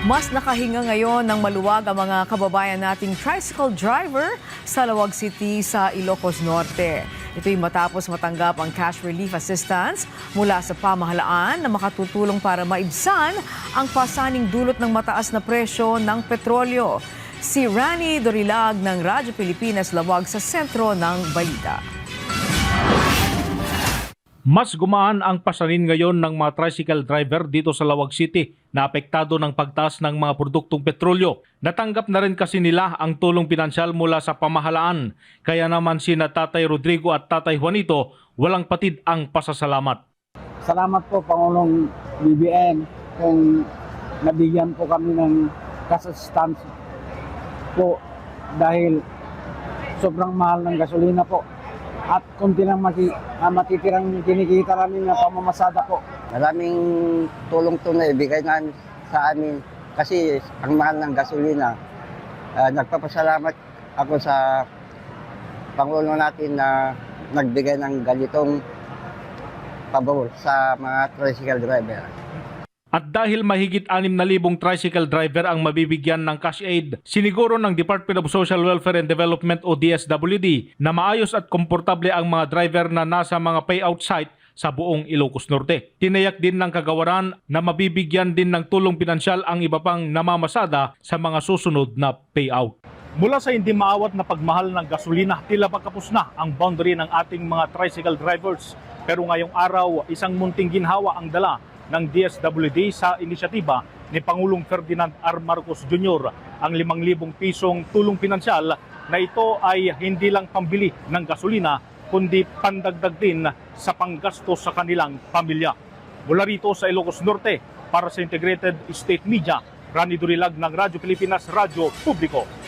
Mas nakahinga ngayon ng maluwag ang mga kababayan nating tricycle driver sa Lawag City sa Ilocos Norte. Ito'y matapos matanggap ang cash relief assistance mula sa pamahalaan na makatutulong para maibsan ang pasaning dulot ng mataas na presyo ng petrolyo. Si Rani Dorilag ng Radyo Pilipinas Lawag sa sentro ng balita. Mas gumaan ang pasanin ngayon ng mga tricycle driver dito sa Lawag City na apektado ng pagtaas ng mga produktong petrolyo. Natanggap na rin kasi nila ang tulong pinansyal mula sa pamahalaan. Kaya naman sina Tatay Rodrigo at Tatay Juanito walang patid ang pasasalamat. Salamat po Pangulong BBM kung nabigyan po kami ng cash assistance po dahil sobrang mahal ng gasolina po. At kunti lang matitirang kinikita namin na pamamasada po. Maraming tulong to na ibigay na sa amin kasi ang mahal ng gasolina. Nagpapasalamat ako sa Pangulo natin na nagbigay ng ganitong pabor sa mga tricycle driver. At dahil mahigit 6,000 tricycle driver ang mabibigyan ng cash aid, siniguro ng Department of Social Welfare and Development o DSWD na maayos at komportable ang mga driver na nasa mga payout site sa buong Ilocos Norte. Tinayak din ng kagawaran na mabibigyan din ng tulong pinansyal ang iba pang namamasada sa mga susunod na payout. Mula sa hindi maawat na pagmahal ng gasolina, tila pagkapos na ang boundary ng ating mga tricycle drivers. Pero ngayong araw, isang munting ginhawa ang dala ng DSWD sa inisyatiba ni Pangulong Ferdinand R. Marcos Jr. ang 5,000 pisong tulong pinansyal na ito ay hindi lang pambili ng gasolina kundi pandagdag din sa panggastos sa kanilang pamilya. Mula rito sa Ilocos Norte, para sa Integrated State Media, Rani Dorilag ng Radyo Pilipinas, Radyo Publiko.